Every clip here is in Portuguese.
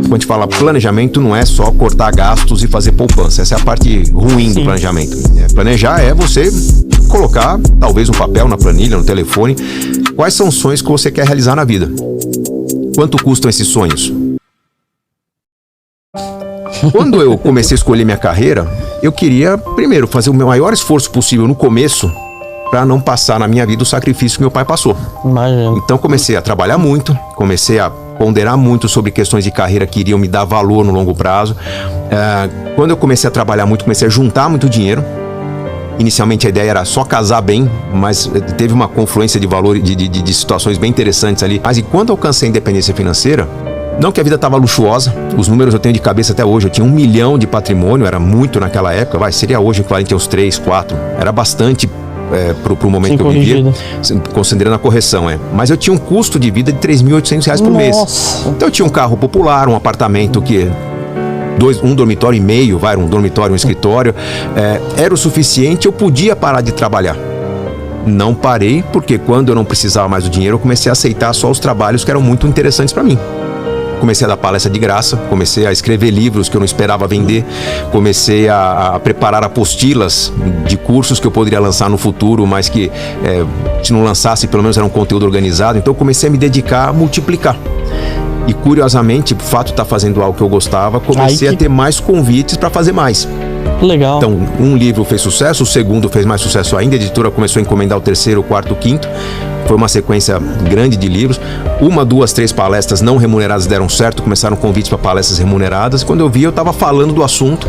Quando a gente fala planejamento, não é só cortar gastos e fazer poupança. Essa é a parte ruim do planejamento. Planejar é você colocar, talvez, um papel na planilha, no telefone, quais são os sonhos que você quer realizar na vida. Quanto custam esses sonhos? Quando eu comecei a escolher minha carreira, eu queria, primeiro, fazer o meu maior esforço possível no começo para não passar na minha vida o sacrifício que meu pai passou. Imagina. Então comecei a trabalhar muito, comecei a ponderar muito sobre questões de carreira que iriam me dar valor no longo prazo. Quando eu comecei a trabalhar muito, comecei a juntar muito dinheiro. Inicialmente a ideia era só casar bem, mas teve uma confluência de valor, de situações bem interessantes ali. Mas e quando eu alcancei a independência financeira, não que a vida estava luxuosa, os números eu tenho de cabeça até hoje, eu tinha 1 milhão de patrimônio, era muito naquela época, seria hoje o equivalente aos 3, 4, era bastante pro momento que eu vivia, considerando a correção, mas eu tinha um custo de vida de R$3.800 por mês. Então eu tinha um carro popular, um apartamento que... um dormitório e meio, um dormitório, um escritório, era o suficiente, eu podia parar de trabalhar. Não parei, porque quando eu não precisava mais do dinheiro, eu comecei a aceitar só os trabalhos que eram muito interessantes para mim. Comecei a dar palestra de graça, comecei a escrever livros que eu não esperava vender, comecei a preparar apostilas de cursos que eu poderia lançar no futuro, mas que se não lançasse, pelo menos era um conteúdo organizado. Então eu comecei a me dedicar a multiplicar. E curiosamente, o fato de estar fazendo algo que eu gostava, comecei a ter mais convites para fazer mais. Legal. Então, um livro fez sucesso, o segundo fez mais sucesso ainda, a editora começou a encomendar o terceiro, o quarto, o quinto. Foi uma sequência grande de livros. 1, 2, 3 palestras não remuneradas deram certo, começaram convites para palestras remuneradas. Quando eu vi, eu estava falando do assunto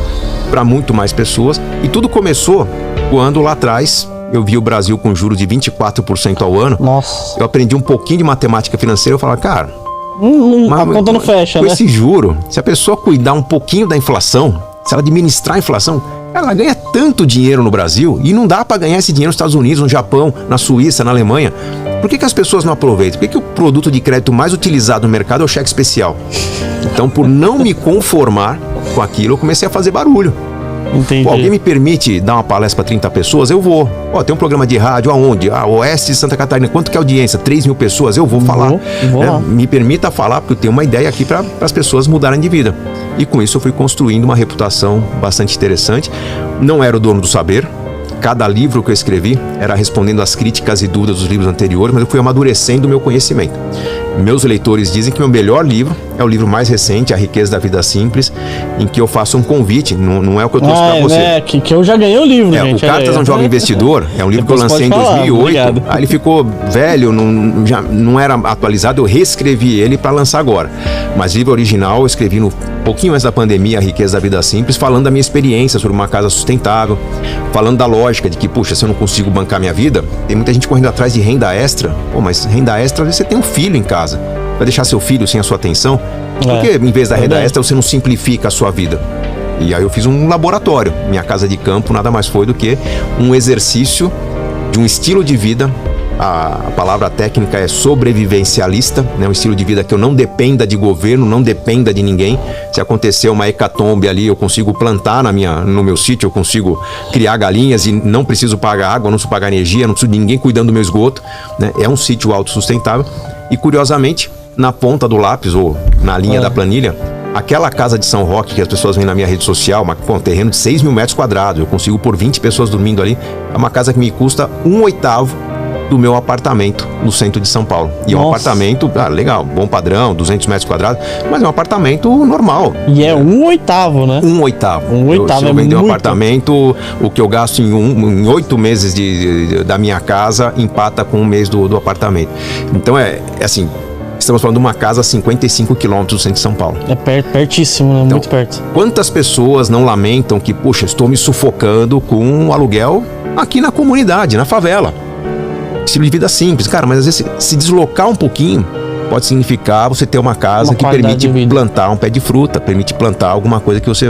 para muito mais pessoas. E tudo começou quando lá atrás eu vi o Brasil com juros de 24% ao ano. Nossa. Eu aprendi um pouquinho de matemática financeira, eu falava, cara... a conta não fecha, né? Com esse juro, se a pessoa cuidar um pouquinho da inflação, se ela administrar a inflação, ela ganha tanto dinheiro no Brasil e não dá para ganhar esse dinheiro nos Estados Unidos, no Japão, na Suíça, na Alemanha. Por que as pessoas não aproveitam? Por que o produto de crédito mais utilizado no mercado é o cheque especial? Então, por não me conformar com aquilo, eu comecei a fazer barulho. Entendi. Pô, alguém me permite dar uma palestra para 30 pessoas? Eu vou. Tem um programa de rádio, aonde? Oeste de Santa Catarina. Quanto que é a audiência? 3.000 pessoas? Eu vou falar. Vou lá. Me permita falar, porque eu tenho uma ideia aqui para as pessoas mudarem de vida. E com isso eu fui construindo uma reputação bastante interessante. Não era o dono do saber. Cada livro que eu escrevi era respondendo às críticas e dúvidas dos livros anteriores, mas eu fui amadurecendo o meu conhecimento. Meus leitores dizem que meu melhor livro é o livro mais recente, A Riqueza da Vida Simples, em que eu faço um convite, não é o que eu trouxe para você. Que eu já ganhei o livro, gente. O Cartas a um Jovem Investidor é um livro que eu lancei em 2008. Aí ele ficou velho, já não era atualizado, eu reescrevi ele para lançar agora. Mas livro original eu escrevi no pouquinho antes da pandemia, A Riqueza da Vida Simples, falando da minha experiência sobre uma casa sustentável, falando da lógica de que, puxa, se eu não consigo bancar minha vida, tem muita gente correndo atrás de renda extra. Mas renda extra, às vezes você tem um filho em casa. Vai deixar seu filho sem a sua atenção? Por que, em vez da renda extra, você não simplifica a sua vida? E aí eu fiz um laboratório. Minha casa de campo nada mais foi do que um exercício de um estilo de vida. A palavra técnica é sobrevivencialista, né? Um estilo de vida que eu não dependa de governo, não dependa de ninguém. Se acontecer uma hecatombe ali, eu consigo plantar no meu sítio, eu consigo criar galinhas e não preciso pagar água, não preciso pagar energia, não preciso de ninguém cuidando do meu esgoto, né? É um sítio autossustentável. E curiosamente, na ponta do lápis ou na linha da planilha, aquela casa de São Roque que as pessoas veem na minha rede social, um terreno de 6.000 metros quadrados, eu consigo pôr 20 pessoas dormindo ali, é uma casa que me custa 1/8 do meu apartamento no centro de São Paulo. E é um apartamento, legal, bom padrão, 200 metros quadrados, mas é um apartamento normal. E é 1/8, né? 1/8. 1/8 se eu vender um apartamento, o que eu gasto em 8 meses da minha casa empata com um mês do apartamento. Então é assim, estamos falando de uma casa a 55 quilômetros do centro de São Paulo. É pertíssimo, né? Então, muito perto. Quantas pessoas não lamentam que, puxa, estou me sufocando com um aluguel aqui na comunidade, na favela? Estilo de vida simples, cara, mas às vezes se deslocar um pouquinho pode significar você ter uma casa que permite plantar um pé de fruta, permite plantar alguma coisa que você,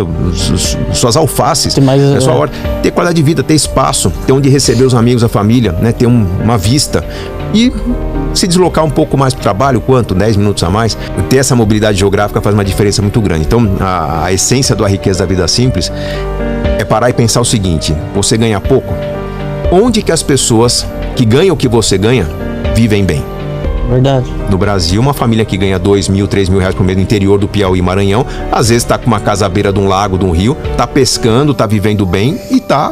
suas alfaces, sua horta, ter qualidade de vida, ter espaço, ter onde receber os amigos, a família, né, ter uma vista e se deslocar um pouco mais para o trabalho, quanto? 10 minutos a mais. Ter essa mobilidade geográfica faz uma diferença muito grande. Então, a essência da Riqueza da Vida Simples é parar e pensar o seguinte: você ganha pouco? Onde que as pessoas que ganham o que você ganha vivem bem? Verdade. No Brasil, uma família que ganha 2 mil, 3 mil reais por mês no interior do Piauí e Maranhão, às vezes está com uma casa à beira de um lago, de um rio, está pescando, está vivendo bem e está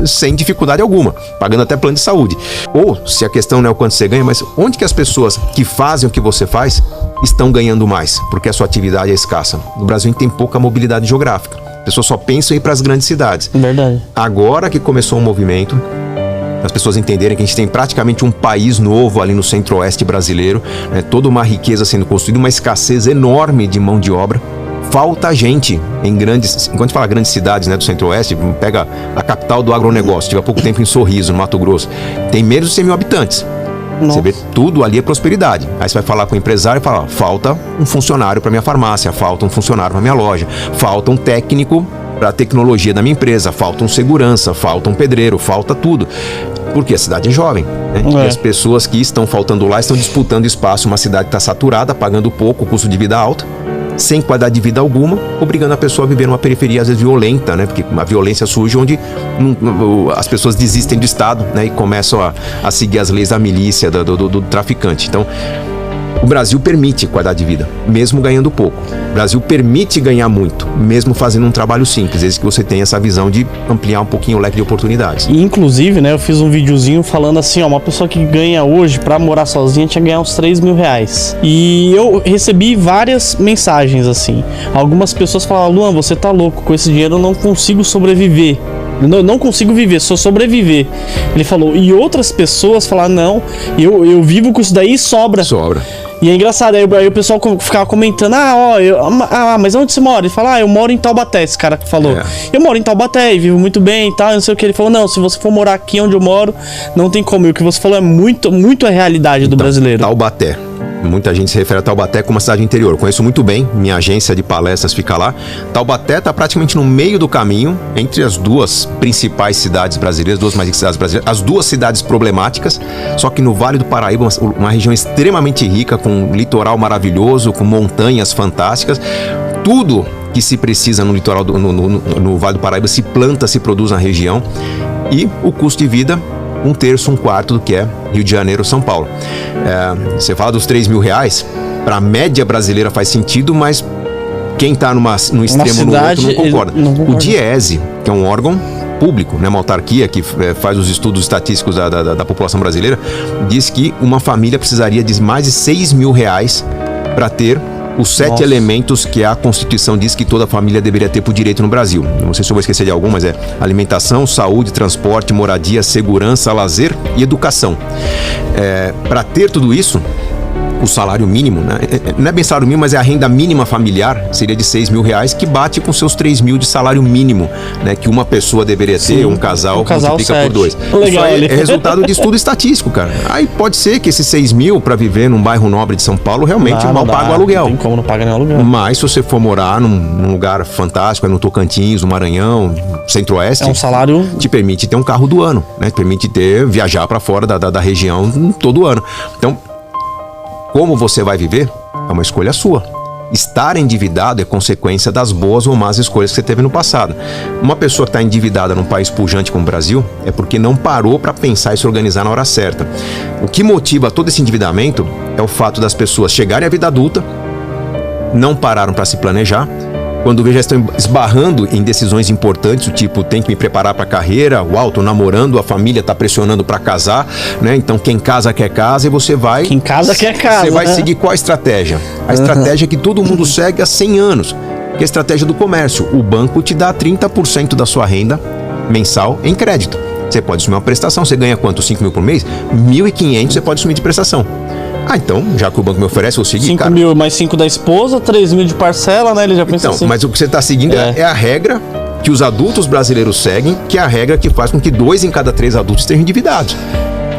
sem dificuldade alguma, pagando até plano de saúde. Ou, se a questão não é o quanto você ganha, mas onde que as pessoas que fazem o que você faz estão ganhando mais? Porque a sua atividade é escassa. No Brasil, a gente tem pouca mobilidade geográfica. As pessoas só pensam em ir para as grandes cidades. Verdade. Agora que começou um movimento, as pessoas entenderem que a gente tem praticamente um país novo ali no centro-oeste brasileiro, né? Toda uma riqueza sendo construída, uma escassez enorme de mão de obra. Falta gente em grandes, quando a gente fala grandes cidades, né, do centro-oeste, pega a capital do agronegócio, tive há pouco tempo em Sorriso, no Mato Grosso, tem menos de 100 mil habitantes. Nossa. Você vê, tudo ali é prosperidade. Aí você vai falar com o empresário e fala, falta um funcionário para minha farmácia, falta um funcionário para minha loja, falta um técnico para a tecnologia da minha empresa, falta um segurança, falta um pedreiro, falta tudo. Porque a cidade é jovem, né? E as pessoas que estão faltando lá estão disputando espaço. Uma cidade está saturada, pagando pouco, custo de vida alto, sem qualidade de vida alguma, obrigando a pessoa a viver numa periferia às vezes violenta, né? Porque a violência surge onde as pessoas desistem do Estado, né? E começam a seguir as leis da milícia, do traficante. Então, o Brasil permite qualidade de vida, mesmo ganhando pouco. O Brasil permite ganhar muito, mesmo fazendo um trabalho simples, desde que você tenha essa visão de ampliar um pouquinho o leque de oportunidades. E, inclusive, né, eu fiz um videozinho falando assim, ó, uma pessoa que ganha hoje pra morar sozinha tinha que ganhar uns 3 mil reais. E eu recebi várias mensagens assim. Algumas pessoas falavam, Luan, você tá louco, com esse dinheiro eu não consigo sobreviver. Não consigo viver, só sobreviver. Ele falou, e outras pessoas falaram, não, eu vivo com isso daí e sobra. E é engraçado, aí o pessoal ficava comentando, mas onde você mora? Ele fala, eu moro em Taubaté, esse cara que falou. Eu moro em Taubaté e vivo muito bem e tal, não sei o que. Ele falou, não, se você for morar aqui onde eu moro, não tem como. E o que você falou é muito a realidade do brasileiro. Taubaté. Muita gente se refere a Taubaté como uma cidade interior. Conheço muito bem, minha agência de palestras fica lá. Taubaté está praticamente no meio do caminho entre as duas principais cidades brasileiras, duas mais ricas cidades brasileiras, as duas cidades problemáticas, só que no Vale do Paraíba, uma região extremamente rica, com um litoral maravilhoso, com montanhas fantásticas. Tudo que se precisa no litoral, no Vale do Paraíba, se planta, se produz na região. E o custo de vida, 1/3, 1/4 do que é Rio de Janeiro, São Paulo. Você fala dos 3 mil reais, para a média brasileira faz sentido, mas quem está no extremo ou no outro não concorda. O DIEESE, que é um órgão público, né, uma autarquia que faz os estudos estatísticos da população brasileira, diz que uma família precisaria de mais de 6 mil reais para ter os 7 elementos que a Constituição diz que toda família deveria ter por direito no Brasil. Não sei se eu vou esquecer de algum, mas é alimentação, saúde, transporte, moradia, segurança, lazer e educação. Para ter tudo isso, o salário mínimo, né? Não é bem salário mínimo, mas é a renda mínima familiar, seria de 6 mil reais, que bate com seus 3 mil de salário mínimo, né? Que uma pessoa deveria ter, um casal multiplica por 2. Legal, isso aí é resultado de estudo estatístico, cara. Aí pode ser que esses 6 mil para viver num bairro nobre de São Paulo realmente mal paga o aluguel. Não tem como não pagar nem aluguel. Mas se você for morar num lugar fantástico, no Tocantins, no Maranhão, Centro-Oeste, um salário te permite ter um carro do ano, né? Te permite viajar para fora da região todo ano. Então, como você vai viver é uma escolha sua. Estar endividado é consequência das boas ou más escolhas que você teve no passado. Uma pessoa que está endividada num país pujante como o Brasil é porque não parou para pensar e se organizar na hora certa. O que motiva todo esse endividamento é o fato das pessoas chegarem à vida adulta, não pararam para se planejar. Quando já estão esbarrando em decisões importantes, o tipo, tem que me preparar para a carreira, tô namorando, a família tá pressionando para casar, né? Então quem casa quer casa e você vai... Quem casa quer casa. Você vai seguir qual a estratégia? A estratégia que todo mundo segue há 100 anos, que é a estratégia do comércio. O banco te dá 30% da sua renda mensal em crédito. Você pode assumir uma prestação, você ganha quanto? 5 mil por mês? 1.500 você pode assumir de prestação. Então, já que o banco me oferece, eu vou seguir, 5 mil mais 5 da esposa, 3 mil de parcela, né? Ele já pensa assim. Mas o que você está seguindo é a regra que os adultos brasileiros seguem, que é a regra que faz com que 2 em cada 3 adultos estejam endividados.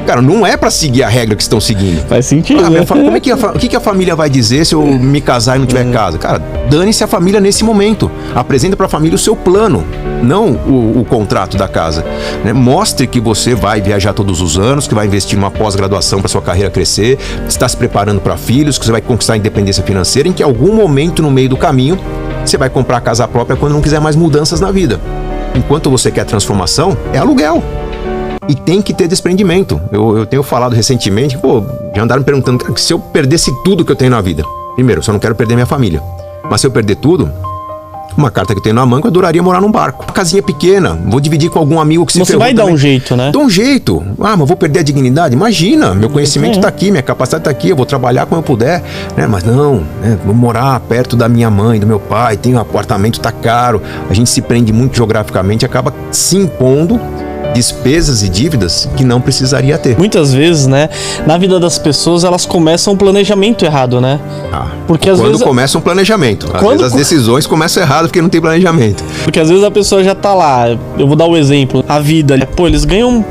Cara, não é pra seguir a regra que estão seguindo. Faz sentido, né? Como é que o que a família vai dizer se eu me casar e não tiver casa? Cara, dane-se a família nesse momento. Apresenta pra família o seu plano, não o contrato da casa, né? Mostre que você vai viajar todos os anos, que vai investir numa pós-graduação para sua carreira crescer, está se preparando para filhos, que você vai conquistar a independência financeira, em que em algum momento no meio do caminho você vai comprar a casa própria quando não quiser mais mudanças na vida. Enquanto você quer transformação, é aluguel. E tem que ter desprendimento. Eu tenho falado recentemente, já andaram me perguntando, cara, se eu perdesse tudo que eu tenho na vida, primeiro, eu só não quero perder minha família, mas se eu perder tudo, uma carta que eu tenho na manga, eu adoraria morar num barco. Uma casinha pequena, vou dividir com algum amigo que se ferrou. Você vai dar um jeito, né? Dá um jeito. Mas vou perder a dignidade? Imagina, meu conhecimento tá aqui, minha capacidade tá aqui, eu vou trabalhar como eu puder, né? Mas não, né? Vou morar perto da minha mãe, do meu pai, tem um apartamento, tá caro. A gente se prende muito geograficamente, acaba se impondo despesas e dívidas que não precisaria ter. Muitas vezes, né, na vida das pessoas, elas começam um planejamento errado, né? Porque às vezes começa um planejamento. Às vezes as decisões começam errado porque não tem planejamento. Porque às vezes a pessoa já tá lá, eu vou dar um exemplo, a vida, eles ganham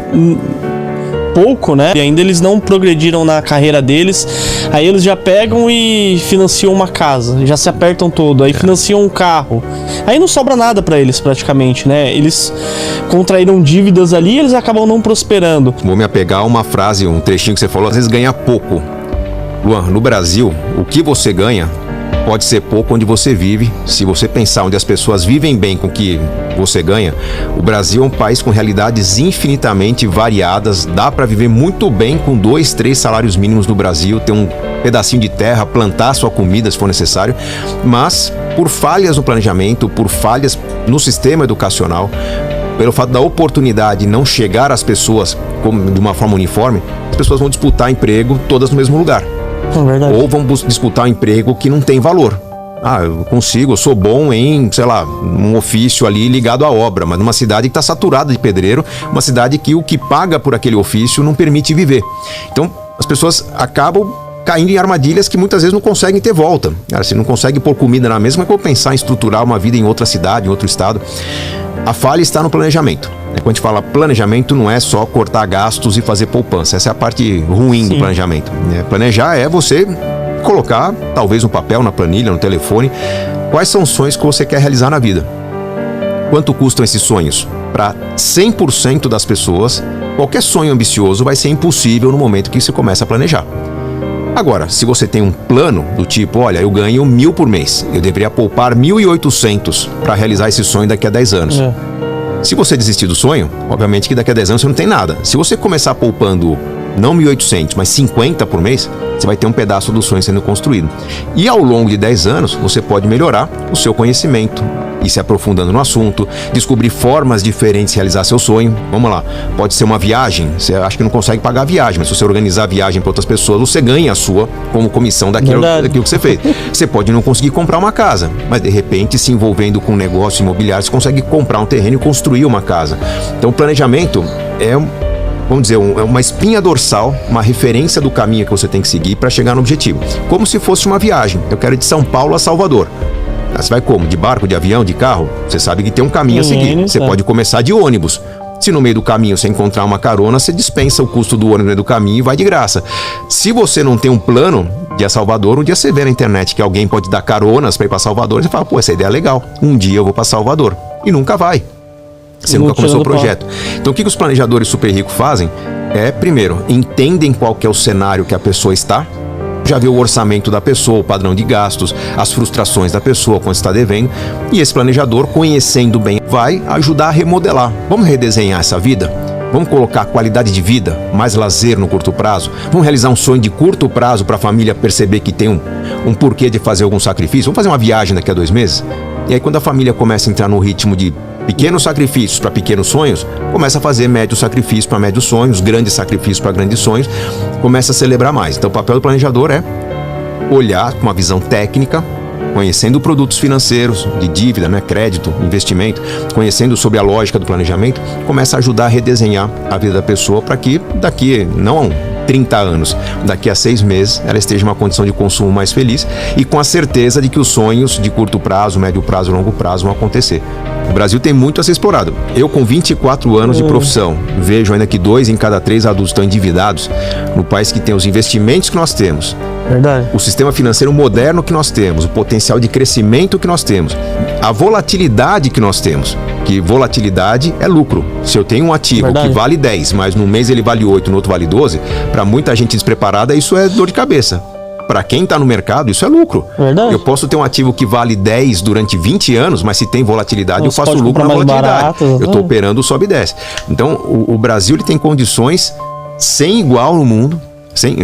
pouco, né? E ainda eles não progrediram na carreira deles. Aí eles já pegam e financiam uma casa, já se apertam todo, aí financiam um carro. Aí não sobra nada pra eles praticamente, né? Eles contraíram dívidas ali e eles acabam não prosperando. Vou me apegar a uma frase, um trechinho que você falou, às vezes ganha pouco. Luan, no Brasil, o que você ganha pode ser pouco onde você vive. Se você pensar onde as pessoas vivem bem com o que você ganha, o Brasil é um país com realidades infinitamente variadas. Dá para viver muito bem com 2, 3 salários mínimos no Brasil, ter um pedacinho de terra, plantar sua comida se for necessário, mas por falhas no planejamento, por falhas no sistema educacional, pelo fato da oportunidade não chegar às pessoas de uma forma uniforme, as pessoas vão disputar emprego todas no mesmo lugar. Ou vão disputar um emprego que não tem valor. Eu consigo, eu sou bom em, sei lá, um ofício ali ligado à obra, mas numa cidade que está saturada de pedreiro, uma cidade que o que paga por aquele ofício não permite viver. Então, as pessoas acabam caindo em armadilhas que muitas vezes não conseguem ter volta. Cara, você não consegue pôr comida na mesa, mas como pensar em estruturar uma vida em outra cidade, em outro estado? A falha está no planejamento. Quando a gente fala planejamento, não é só cortar gastos e fazer poupança. Essa é a parte ruim do planejamento. Planejar é você colocar, talvez no papel, na planilha, no telefone, quais são os sonhos que você quer realizar na vida. Quanto custam esses sonhos? Para 100% das pessoas, qualquer sonho ambicioso vai ser impossível no momento que você começa a planejar. Agora, se você tem um plano do tipo, olha, eu ganho 1.000 por mês, eu deveria poupar 1.800 para realizar esse sonho daqui a 10 anos. Se você desistir do sonho, obviamente que daqui a 10 anos você não tem nada. Se você começar poupando não 1.800, mas 50 por mês, você vai ter um pedaço do sonho sendo construído. E ao longo de 10 anos, você pode melhorar o seu conhecimento, ir se aprofundando no assunto, descobrir formas diferentes de realizar seu sonho. Vamos lá, pode ser uma viagem, você acha que não consegue pagar a viagem, mas se você organizar a viagem para outras pessoas, você ganha a sua como comissão daquilo que você fez. Você pode não conseguir comprar uma casa, mas de repente, se envolvendo com um negócio imobiliário, você consegue comprar um terreno e construir uma casa. Então o planejamento é, vamos dizer, é uma espinha dorsal, uma referência do caminho que você tem que seguir para chegar no objetivo. Como se fosse uma viagem. Eu quero ir de São Paulo a Salvador. Você vai como? De barco, de avião, de carro? Você sabe que tem um caminho a seguir. Você pode começar de ônibus. Se no meio do caminho você encontrar uma carona, você dispensa o custo do ônibus no meio do caminho e vai de graça. Se você não tem um plano de ir a Salvador, um dia você vê na internet que alguém pode dar caronas para ir para Salvador, você fala, essa ideia é legal. Um dia eu vou para Salvador. E nunca vai. Você nunca começou o projeto. Então o que os planejadores super ricos fazem? Primeiro, entendem qual que é o cenário que a pessoa está, já vê o orçamento da pessoa, o padrão de gastos, as frustrações da pessoa, quanto está devendo, e esse planejador, conhecendo bem, vai ajudar a remodelar. Vamos redesenhar essa vida? Vamos colocar qualidade de vida, mais lazer no curto prazo? Vamos realizar um sonho de curto prazo para a família perceber que tem um porquê de fazer algum sacrifício? Vamos fazer uma viagem daqui a 2 meses? E aí quando a família começa a entrar no ritmo de pequenos sacrifícios para pequenos sonhos, começa a fazer médios sacrifícios para médios sonhos, grandes sacrifícios para grandes sonhos, começa a celebrar mais. Então o papel do planejador é olhar com uma visão técnica, conhecendo produtos financeiros, de dívida, crédito, investimento, conhecendo sobre a lógica do planejamento, começa a ajudar a redesenhar a vida da pessoa para que daqui, não 30 anos, daqui a 6 meses, ela esteja em uma condição de consumo mais feliz e com a certeza de que os sonhos de curto prazo, médio prazo, longo prazo vão acontecer. O Brasil tem muito a ser explorado. Eu, com 24 anos de profissão, vejo ainda que 2 em cada 3 adultos estão endividados no país que tem os investimentos que nós temos. Verdade. O sistema financeiro moderno que nós temos, o potencial de crescimento que nós temos, a volatilidade que nós temos, que volatilidade é lucro. Se eu tenho um ativo que vale 10, mas num mês ele vale 8, no outro vale 12, para muita gente despreparada isso é dor de cabeça. para quem está no mercado, isso é lucro. Verdade. Eu posso ter um ativo que vale 10 durante 20 anos, mas se tem volatilidade, eu faço lucro na volatilidade. Barato, eu estou operando, sobe e desce. Então, o Brasil ele tem condições sem igual no mundo.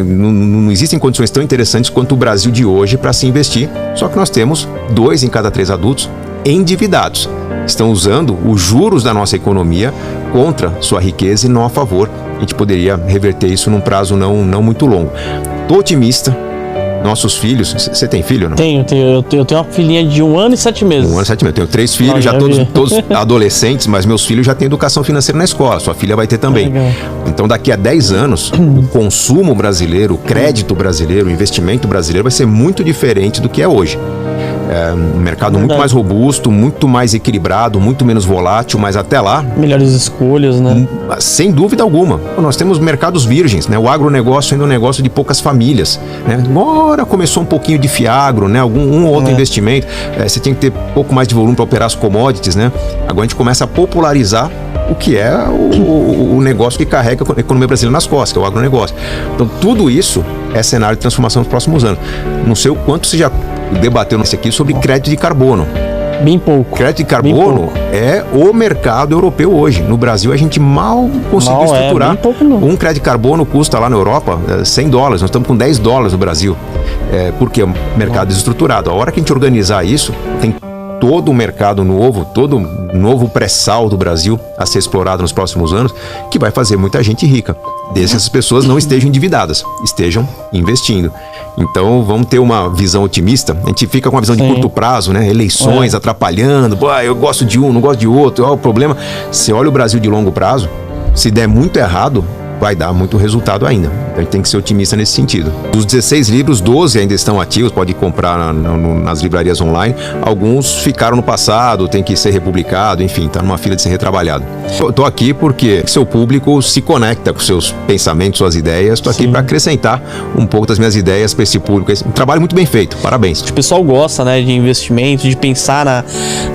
Não existem condições tão interessantes quanto o Brasil de hoje para se investir. Só que nós temos 2 em cada 3 adultos endividados. Estão usando os juros da nossa economia contra sua riqueza e não a favor. A gente poderia reverter isso num prazo não muito longo. Estou otimista. Nossos filhos... Você tem filho, não? Tenho. Eu tenho uma filhinha de 1 ano e 7 meses. 1 ano e 7 meses. Eu tenho 3 filhos, já todos adolescentes, mas meus filhos já têm educação financeira na escola. Sua filha vai ter também. Então, daqui a 10 anos, o consumo brasileiro, o crédito brasileiro, o investimento brasileiro vai ser muito diferente do que é hoje. Um mercado muito mais robusto, muito mais equilibrado, muito menos volátil, mas até lá... Melhores escolhas, né? Sem dúvida alguma. Nós temos mercados virgens, né? O agronegócio ainda é um negócio de poucas famílias, né? Agora começou um pouquinho de fiagro, né? Um ou outro investimento. Você tem que ter um pouco mais de volume para operar as commodities, né? Agora a gente começa a popularizar o que é o negócio que carrega a economia brasileira nas costas, que é o agronegócio. Então, tudo isso é cenário de transformação nos próximos anos. Não sei o quanto você já debateu nesse aqui sobre crédito de carbono. Bem pouco. Crédito de carbono é o mercado europeu hoje. No Brasil, a gente mal conseguiu estruturar. Bem pouco, não. Um crédito de carbono custa lá na Europa $100. Nós estamos com $10 no Brasil. Porque é um mercado desestruturado. A hora que a gente organizar isso, tem todo um mercado novo, todo um novo pré-sal do Brasil a ser explorado nos próximos anos, que vai fazer muita gente rica, desde que essas pessoas não estejam endividadas, estejam investindo. Então vamos ter uma visão otimista. A gente fica com uma visão de curto prazo, né? Eleições atrapalhando, eu gosto de um, não gosto de outro, o problema. Você olha o Brasil de longo prazo, se der muito errado, vai dar muito resultado ainda. Então a gente tem que ser otimista nesse sentido. Dos 16 livros, 12 ainda estão ativos, pode comprar nas livrarias online. Alguns ficaram no passado, tem que ser republicado, enfim, está numa fila de ser retrabalhado. Estou aqui porque seu público se conecta com seus pensamentos, suas ideias. Estou aqui para acrescentar um pouco das minhas ideias para esse público. Um trabalho muito bem feito, parabéns. O pessoal gosta, né, de investimento, de pensar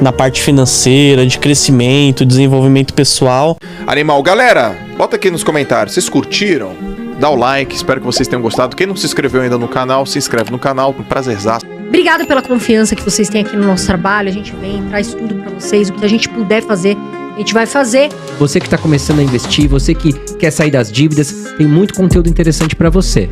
na parte financeira, de crescimento, desenvolvimento pessoal. Animal, galera, bota aqui nos comentários, vocês curtiram? Dá o like, espero que vocês tenham gostado. Quem não se inscreveu ainda no canal, se inscreve no canal, um prazerzaço. Obrigada pela confiança que vocês têm aqui no nosso trabalho. A gente vem, traz tudo pra vocês, o que a gente puder fazer, a gente vai fazer. Você que tá começando a investir, você que quer sair das dívidas, tem muito conteúdo interessante pra você.